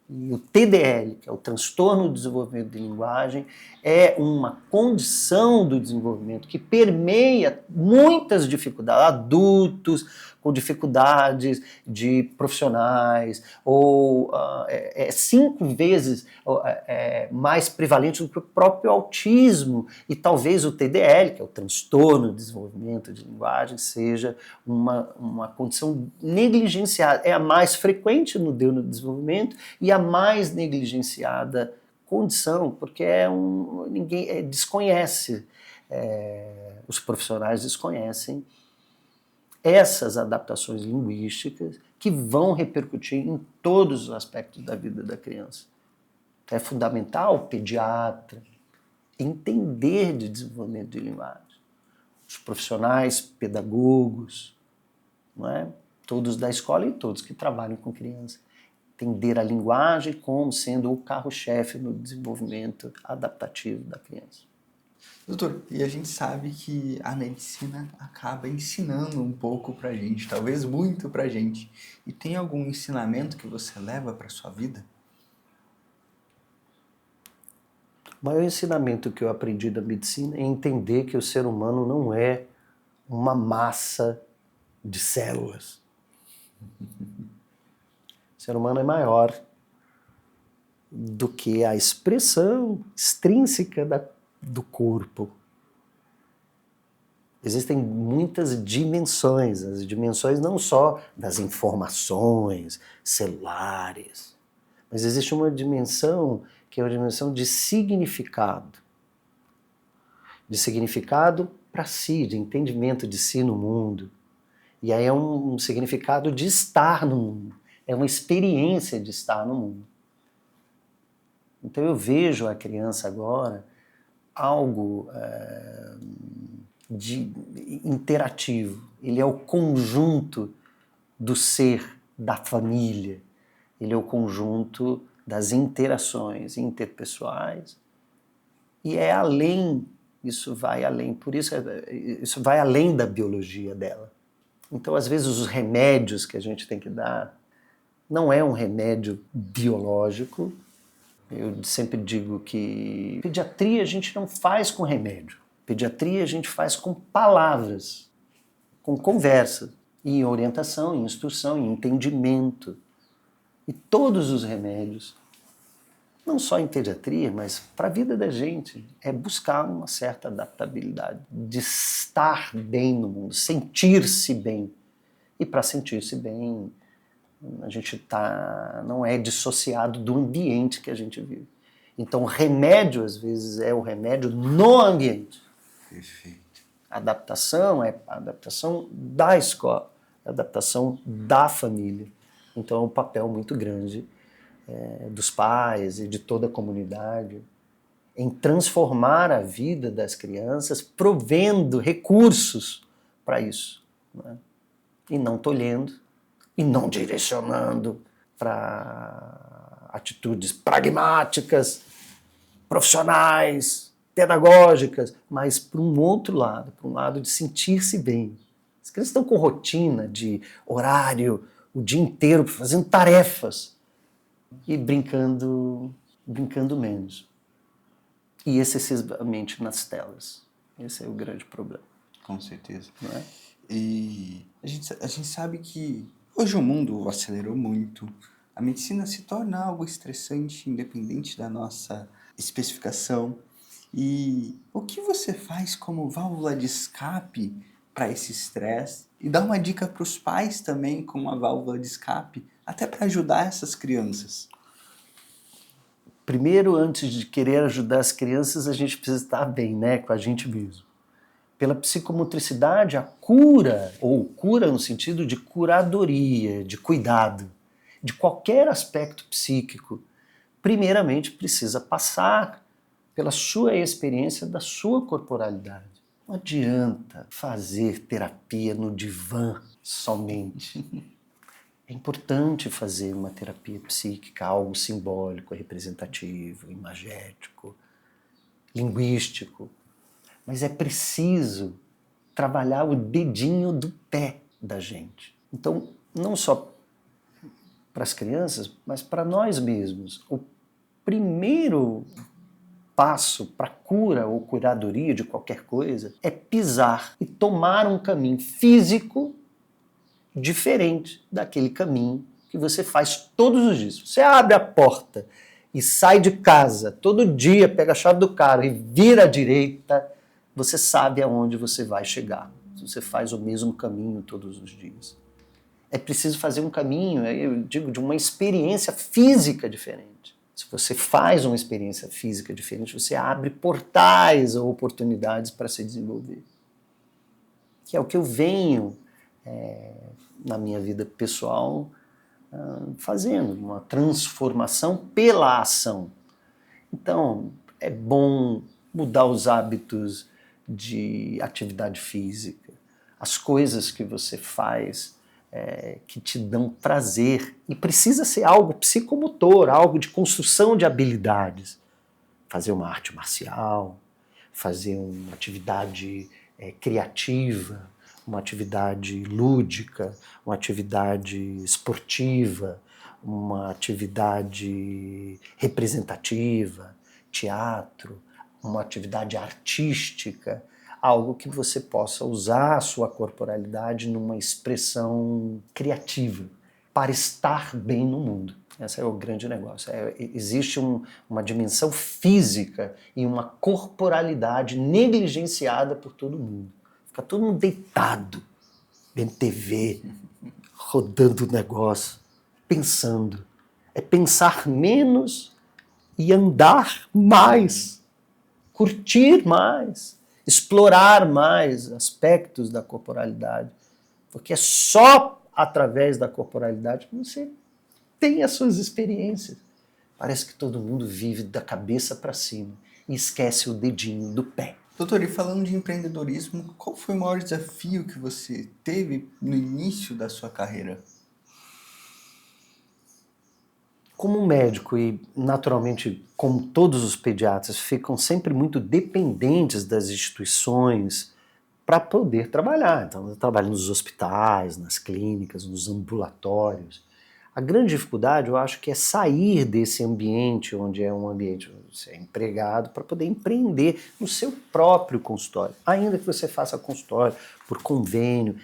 E o TDL, que é o transtorno do desenvolvimento de linguagem, é uma condição do desenvolvimento que permeia muitas dificuldades, adultos com dificuldades de profissionais, ou é 5 vezes mais prevalente do que o próprio autismo, e talvez o TDL, que é o transtorno do desenvolvimento de linguagem, seja uma condição negligenciada. É a mais frequente no desenvolvimento e a mais negligenciada condição, porque ninguém desconhece, os profissionais desconhecem essas adaptações linguísticas que vão repercutir em todos os aspectos da vida da criança. Então é fundamental o pediatra entender de desenvolvimento de linguagem. Os profissionais, pedagogos, não é? Todos da escola e todos que trabalham com criança. Entender a linguagem como sendo o carro-chefe no desenvolvimento adaptativo da criança. Doutor, e a gente sabe que a medicina acaba ensinando um pouco pra gente, talvez muito pra gente. E tem algum ensinamento que você leva pra sua vida? O maior ensinamento que eu aprendi da medicina é entender que o ser humano não é uma massa de células. O ser humano é maior do que a expressão extrínseca do corpo. Existem muitas dimensões, as dimensões não só das informações celulares, mas existe uma dimensão que é uma dimensão de significado para si, de entendimento de si no mundo. E aí é um significado de estar no mundo, é uma experiência de estar no mundo. Então eu vejo a criança agora algo de interativo. Ele é o conjunto do ser, da família. Ele é o conjunto das interações interpessoais. E é além, isso vai além. Por isso, isso vai além da biologia dela. Então, às vezes, os remédios que a gente tem que dar não é um remédio biológico. Eu sempre digo que pediatria a gente não faz com remédio. Pediatria a gente faz com palavras, com conversa, em orientação, em instrução, em entendimento. E todos os remédios, não só em pediatria, mas para a vida da gente, é buscar uma certa adaptabilidade, de estar bem no mundo, sentir-se bem. E para sentir-se bem, a gente não é dissociado do ambiente que a gente vive. Então, o remédio, às vezes, é o remédio no ambiente. Perfeito. A adaptação é a adaptação da escola, a adaptação da família. Então, é um papel muito grande dos pais e de toda a comunidade em transformar a vida das crianças, provendo recursos para isso, né? E não tolhendo, e não direcionando para atitudes pragmáticas, profissionais, pedagógicas, mas para um outro lado, para um lado de sentir-se bem. As crianças estão com rotina de horário, o dia inteiro fazendo tarefas e brincando menos. E excessivamente nas telas. Esse é o grande problema. Com certeza. Não é? E a gente sabe que hoje o mundo acelerou muito. A medicina se torna algo estressante, independente da nossa especificação. E o que você faz como válvula de escape para esse estresse? E dá uma dica para os pais também como uma válvula de escape, até para ajudar essas crianças. Primeiro, antes de querer ajudar as crianças, a gente precisa estar bem, né, com a gente mesmo. Pela psicomotricidade, a cura, ou cura no sentido de curadoria, de cuidado, de qualquer aspecto psíquico, primeiramente precisa passar pela sua experiência da sua corporalidade. Não adianta fazer terapia no divã somente. É importante fazer uma terapia psíquica, algo simbólico, representativo, imagético, linguístico. Mas é preciso trabalhar o dedinho do pé da gente. Então, não só para as crianças, mas para nós mesmos. O primeiro passo para cura ou curadoria de qualquer coisa é pisar e tomar um caminho físico diferente daquele caminho que você faz todos os dias. Você abre a porta e sai de casa todo dia, pega a chave do carro e vira à direita, você sabe aonde você vai chegar. Você faz o mesmo caminho todos os dias. É preciso fazer um caminho, eu digo, de uma experiência física diferente. Se você faz uma experiência física diferente, você abre portais ou oportunidades para se desenvolver. Que é o que eu venho na minha vida pessoal fazendo, uma transformação pela ação. Então, é bom mudar os hábitos de atividade física, as coisas que você faz que te dão prazer, e precisa ser algo psicomotor, algo de construção de habilidades. Fazer uma arte marcial, fazer uma atividade criativa, uma atividade lúdica, uma atividade esportiva, uma atividade representativa, teatro, uma atividade artística, algo que você possa usar a sua corporalidade numa expressão criativa para estar bem no mundo. Esse é o grande negócio. Existe uma dimensão física e uma corporalidade negligenciada por todo mundo. Fica todo mundo deitado, vendo TV, rodando o negócio, pensando. É pensar menos e andar mais, curtir mais, explorar mais aspectos da corporalidade. Porque é só através da corporalidade que você tem as suas experiências. Parece que todo mundo vive da cabeça para cima e esquece o dedinho do pé. Doutor, e falando de empreendedorismo, qual foi o maior desafio que você teve no início da sua carreira? Como médico e, naturalmente, como todos os pediatras, ficam sempre muito dependentes das instituições para poder trabalhar. Então, eu trabalho nos hospitais, nas clínicas, nos ambulatórios. A grande dificuldade, eu acho, que é sair desse ambiente, onde é um ambiente onde você é empregado, para poder empreender no seu próprio consultório. Ainda que você faça consultório por convênio,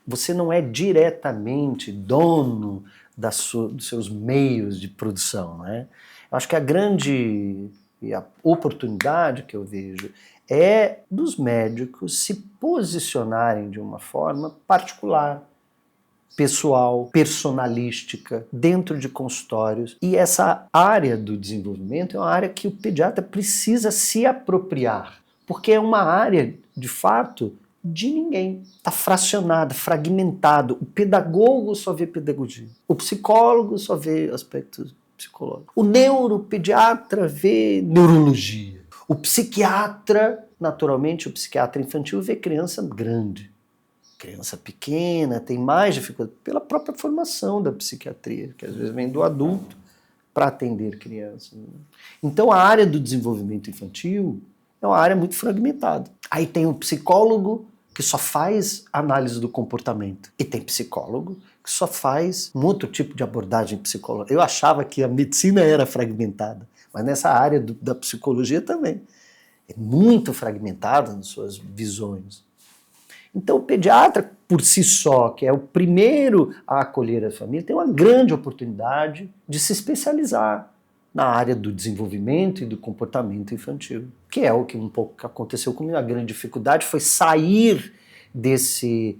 você não é diretamente dono dos seus meios de produção, né? Eu acho que a grande a oportunidade que eu vejo é dos médicos se posicionarem de uma forma particular, pessoal, personalística, dentro de consultórios. E essa área do desenvolvimento é uma área que o pediatra precisa se apropriar, porque é uma área, de fato, de ninguém. Está fracionado, fragmentado. O pedagogo só vê pedagogia. O psicólogo só vê aspectos psicológicos. O neuropediatra vê neurologia. O psiquiatra, naturalmente, o psiquiatra infantil vê criança grande. Criança pequena tem mais dificuldade pela própria formação da psiquiatria, que às vezes vem do adulto para atender crianças. Então a área do desenvolvimento infantil é uma área muito fragmentada. Aí tem o psicólogo que só faz análise do comportamento e tem psicólogo que só faz um outro tipo de abordagem psicológica. Eu achava que a medicina era fragmentada, mas nessa área da psicologia também. É muito fragmentada nas suas visões. Então o pediatra, por si só, que é o primeiro a acolher a família, tem uma grande oportunidade de se especializar na área do desenvolvimento e do comportamento infantil, que é o que um pouco aconteceu comigo. A grande dificuldade foi sair desse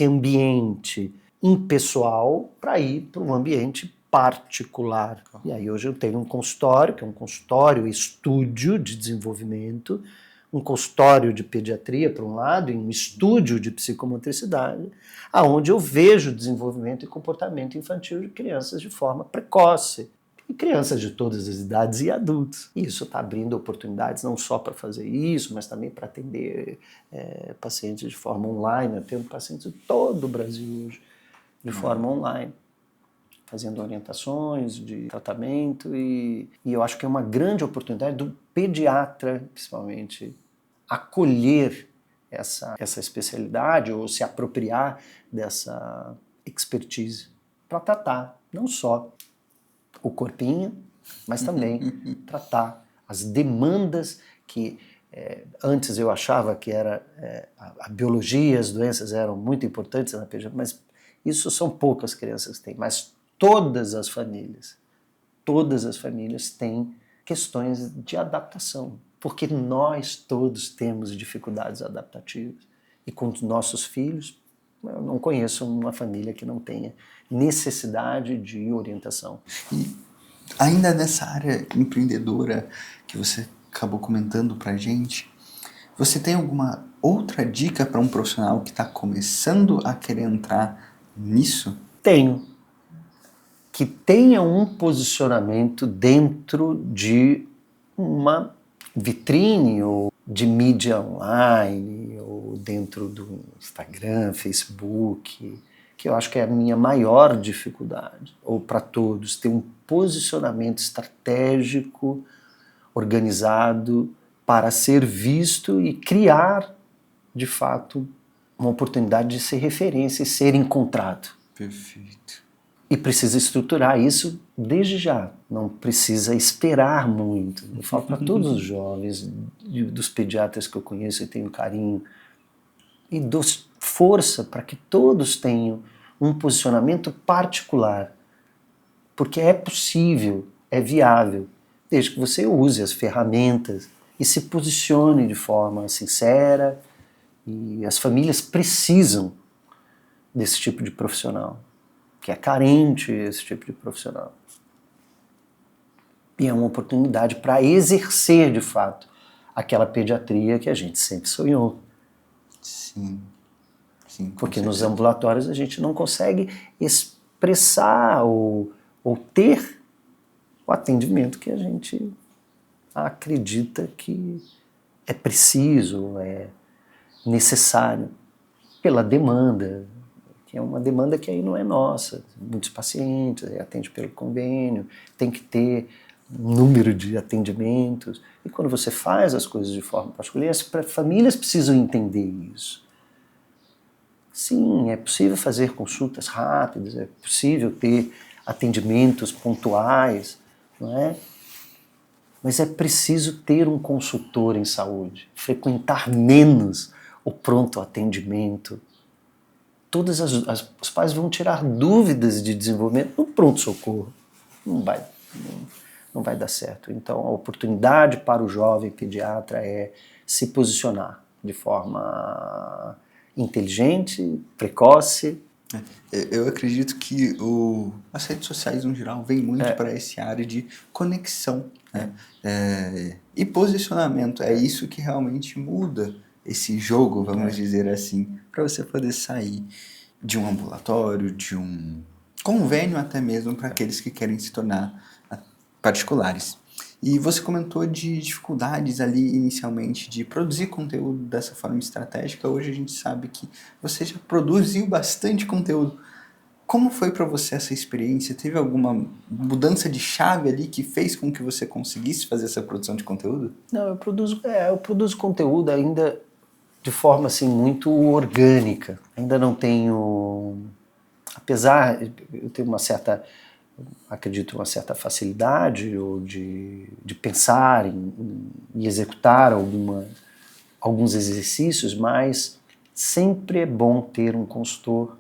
ambiente impessoal para ir para um ambiente particular. E aí hoje eu tenho um consultório, que é um consultório estúdio de desenvolvimento, um consultório de pediatria, por um lado, e um estúdio de psicomotricidade, aonde eu vejo o desenvolvimento e comportamento infantil de crianças de forma precoce. E crianças de todas as idades e adultos. E isso está abrindo oportunidades não só para fazer isso, mas também para atender pacientes de forma online. Eu tenho pacientes de todo o Brasil hoje, de forma online, fazendo orientações de tratamento. E eu acho que é uma grande oportunidade do pediatra, principalmente, acolher essa especialidade ou se apropriar dessa expertise para tratar não só o corpinho, mas também tratar as demandas que antes eu achava que a biologia, as doenças eram muito importantes na pediatria, mas isso são poucas crianças que têm, mas todas as famílias têm questões de adaptação, porque nós todos temos dificuldades adaptativas e com os nossos filhos, eu não conheço uma família que não tenha necessidade de orientação. E ainda nessa área empreendedora que você acabou comentando pra gente, você tem alguma outra dica para um profissional que está começando a querer entrar nisso? Tenho. Que tenha um posicionamento dentro de uma vitrine ou de mídia online ou dentro do Instagram, Facebook, que eu acho que é a minha maior dificuldade, ou para todos, ter um posicionamento estratégico, organizado para ser visto e criar, de fato, uma oportunidade de ser referência e ser encontrado. Perfeito. E precisa estruturar isso desde já, não precisa esperar muito. Eu falo para todos os jovens, dos pediatras que eu conheço e tenho carinho, e dou força para que todos tenham um posicionamento particular, porque é possível, é viável, desde que você use as ferramentas e se posicione de forma sincera, e as famílias precisam desse tipo de profissional, que é carente esse tipo de profissional. E é uma oportunidade para exercer, de fato, aquela pediatria que a gente sempre sonhou. Sim. Sim, Porque nos ambulatórios a gente não consegue expressar ou ter o atendimento que a gente acredita que é preciso, é necessário, pela demanda, que é uma demanda que aí não é nossa. Muitos pacientes, atende pelo convênio, tem que ter um número de atendimentos. E quando você faz as coisas de forma particular, as famílias precisam entender isso. Sim, é possível fazer consultas rápidas, é possível ter atendimentos pontuais, não é? Mas é preciso ter um consultor em saúde, frequentar menos o pronto atendimento. Os pais vão tirar dúvidas de desenvolvimento no pronto-socorro. Não vai dar certo. Então, a oportunidade para o jovem pediatra é se posicionar de forma inteligente, precoce. Eu acredito que as redes sociais, no geral, vêm muito para essa área de conexão, né? E posicionamento. É isso que realmente muda esse jogo, vamos dizer assim, para você poder sair de um ambulatório, de um convênio até mesmo para aqueles que querem se tornar particulares. E você comentou de dificuldades ali inicialmente de produzir conteúdo dessa forma estratégica. Hoje a gente sabe que você já produziu bastante conteúdo. Como foi para você essa experiência? Teve alguma mudança de chave ali que fez com que você conseguisse fazer essa produção de conteúdo? Não, eu produzo conteúdo ainda de forma assim muito orgânica. Ainda não tenho, apesar eu tenho acredito uma certa facilidade ou de pensar e executar alguns exercícios, mas sempre é bom ter um consultor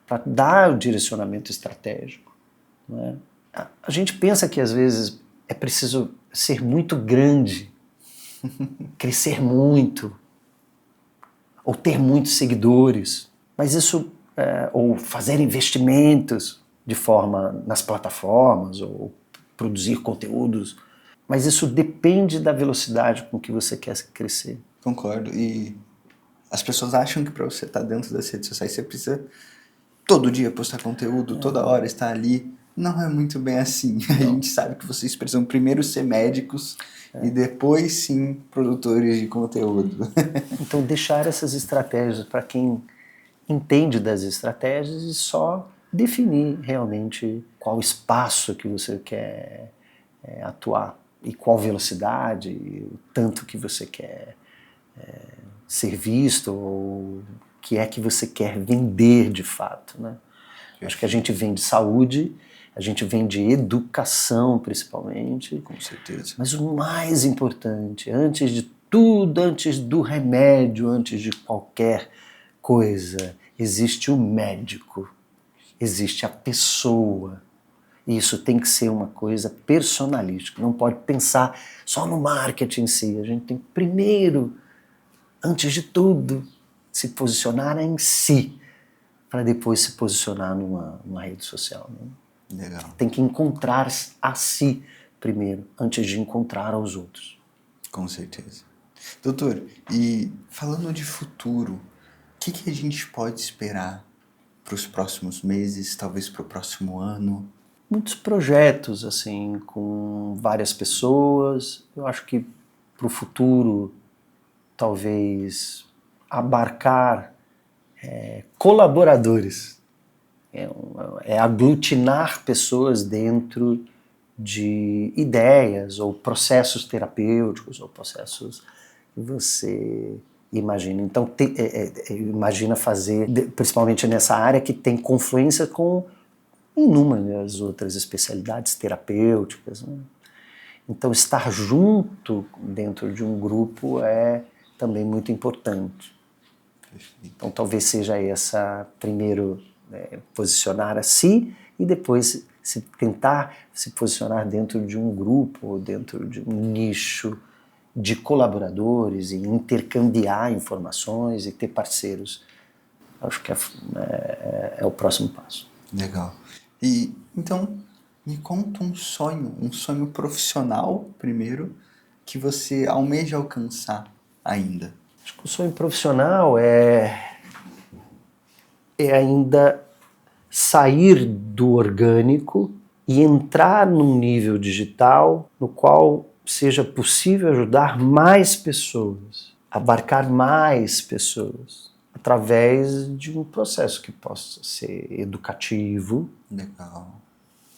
para dar o direcionamento estratégico, não é? A gente pensa que às vezes é preciso ser muito grande, crescer muito, ou ter muitos seguidores, mas isso, ou fazer investimentos de forma nas plataformas, ou produzir conteúdos, mas isso depende da velocidade com que você quer crescer. Concordo. E as pessoas acham que para você estar dentro das redes sociais você precisa todo dia postar conteúdo, toda hora estar ali. Não é muito bem assim. A gente sabe que vocês precisam primeiro ser médicos e depois sim produtores de conteúdo. Então deixar essas estratégias para quem entende das estratégias e só definir realmente qual espaço que você quer atuar e qual velocidade, o tanto que você quer ser visto ou o que é que você quer vender de fato, né? Acho que a gente vende saúde, a gente vende educação principalmente. Com certeza. Mas o mais importante, antes de tudo, antes do remédio, antes de qualquer coisa, existe o médico, existe a pessoa. E isso tem que ser uma coisa personalística, não pode pensar só no marketing em si. A gente tem que primeiro, antes de tudo, se posicionar em si, para depois se posicionar numa rede social, né? Legal. Tem que encontrar a si primeiro, antes de encontrar aos outros. Com certeza. Doutor, e falando de futuro, o que a gente pode esperar para os próximos meses, talvez para o próximo ano? Muitos projetos, assim, com várias pessoas. Eu acho que para o futuro, talvez abarcar colaboradores. É aglutinar pessoas dentro de ideias ou processos terapêuticos ou processos que você imagina. Então, imagina fazer, principalmente nessa área que tem confluência com inúmeras outras especialidades terapêuticas, né? Então, estar junto dentro de um grupo é também muito importante. Então, talvez seja essa, primeiro, posicionar a si e depois tentar se posicionar dentro de um grupo, ou dentro de um nicho de colaboradores e intercambiar informações e ter parceiros. Acho que é o próximo passo. Legal. E então, me conta um sonho profissional, primeiro, que você almeja alcançar ainda. Acho que o sonho profissional é ainda sair do orgânico e entrar num nível digital no qual seja possível ajudar mais pessoas, abarcar mais pessoas, através de um processo que possa ser educativo, Legal.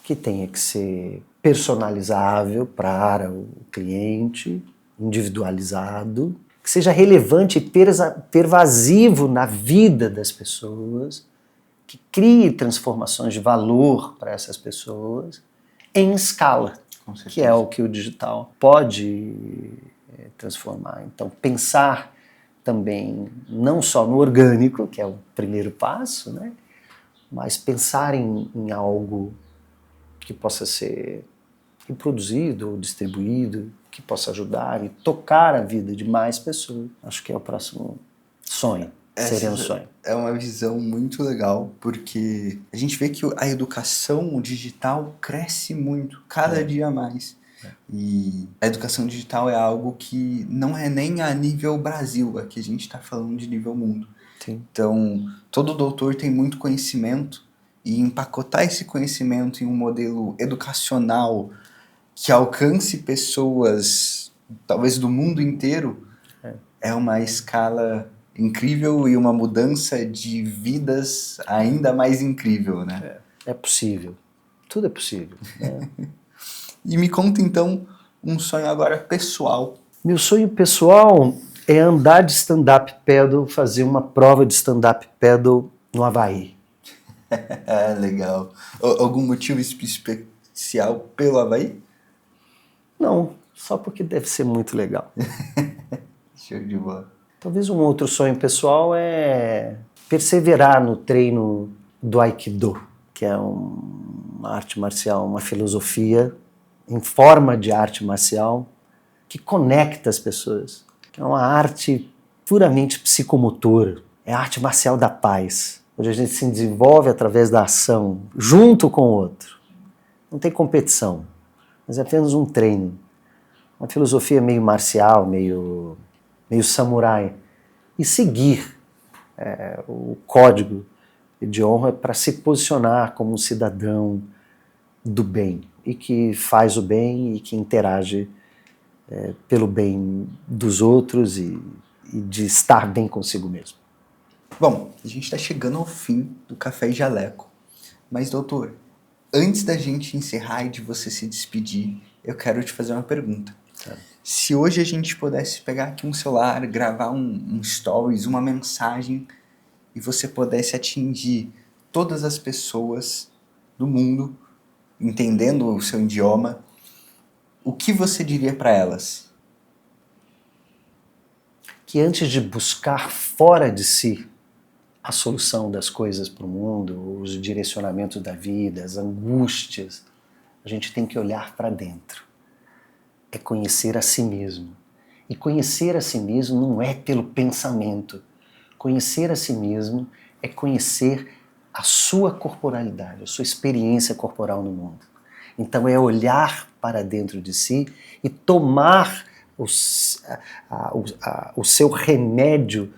que tenha que ser personalizável para o cliente, individualizado, que seja relevante e pervasivo na vida das pessoas, que crie transformações de valor para essas pessoas em escala, que é o que o digital pode transformar. Então, pensar também não só no orgânico, que é o primeiro passo, né, mas pensar em algo que possa ser reproduzido ou distribuído, que possa ajudar e tocar a vida de mais pessoas. Acho que é o próximo sonho. Seria um sonho. É uma visão muito legal, porque a gente vê que a educação digital cresce muito, cada dia mais. E a educação digital é algo que não é nem a nível Brasil, aqui a gente está falando de nível mundo. Sim. Então, todo doutor tem muito conhecimento, e empacotar esse conhecimento em um modelo educacional que alcance pessoas, talvez do mundo inteiro, é uma escala incrível e uma mudança de vidas ainda mais incrível, né? É possível. Tudo é possível. Né? E me conta então um sonho agora pessoal. Meu sonho pessoal é andar de stand-up paddle, fazer uma prova de stand-up paddle no Havaí. Legal. Algum motivo especial pelo Havaí? Não, só porque deve ser muito legal. Show de bola. Talvez um outro sonho pessoal é perseverar no treino do Aikido, que é uma arte marcial, uma filosofia em forma de arte marcial que conecta as pessoas. É uma arte puramente psicomotora, é a arte marcial da paz, onde a gente se desenvolve através da ação, junto com o outro. Não tem competição, mas é apenas um treino. Uma filosofia meio marcial, meio samurai. E seguir o código de honra para se posicionar como um cidadão do bem, e que faz o bem e que interage pelo bem dos outros e de estar bem consigo mesmo. Bom, a gente está chegando ao fim do Café e Jaleco. Mas, doutor, antes da gente encerrar e de você se despedir, eu quero te fazer uma pergunta. Se hoje a gente pudesse pegar aqui um celular, gravar um stories, uma mensagem, e você pudesse atingir todas as pessoas do mundo, entendendo o seu idioma, o que você diria para elas? Que antes de buscar fora de si a solução das coisas para o mundo, os direcionamentos da vida, as angústias, a gente tem que olhar para dentro. É conhecer a si mesmo. E conhecer a si mesmo não é pelo pensamento. Conhecer a si mesmo é conhecer a sua corporalidade, a sua experiência corporal no mundo. Então é olhar para dentro de si e tomar o seu remédio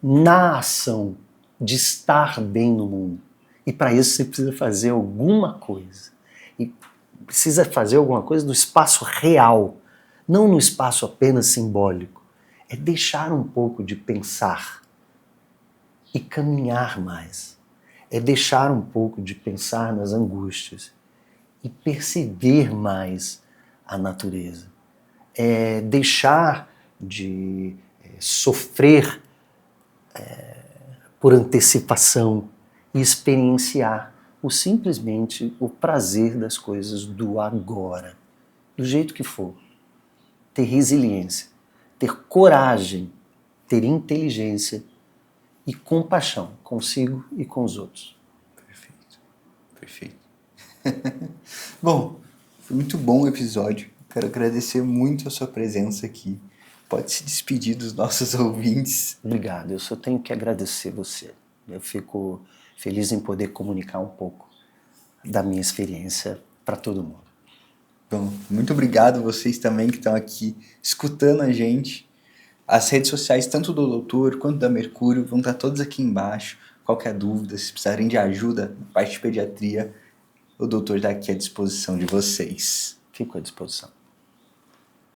na ação de estar bem no mundo. E para isso você precisa fazer alguma coisa. E precisa fazer alguma coisa no espaço real, não no espaço apenas simbólico. É deixar um pouco de pensar e caminhar mais. É deixar um pouco de pensar nas angústias e perceber mais a natureza. É deixar de sofrer por antecipação e experienciar simplesmente o prazer das coisas do agora, do jeito que for. Ter resiliência, ter coragem, ter inteligência e compaixão consigo e com os outros. Perfeito, perfeito. Bom, foi muito bom o episódio. Quero agradecer muito a sua presença aqui. Pode se despedir dos nossos ouvintes. Obrigado, eu só tenho que agradecer você. Eu fico feliz em poder comunicar um pouco da minha experiência para todo mundo. Bom, muito obrigado vocês também que estão aqui escutando a gente. As redes sociais, tanto do Doutor quanto da Mercúrio, vão estar todas aqui embaixo. Qualquer dúvida, se precisarem de ajuda na parte de pediatria, o doutor está aqui à disposição de vocês. Fico à disposição.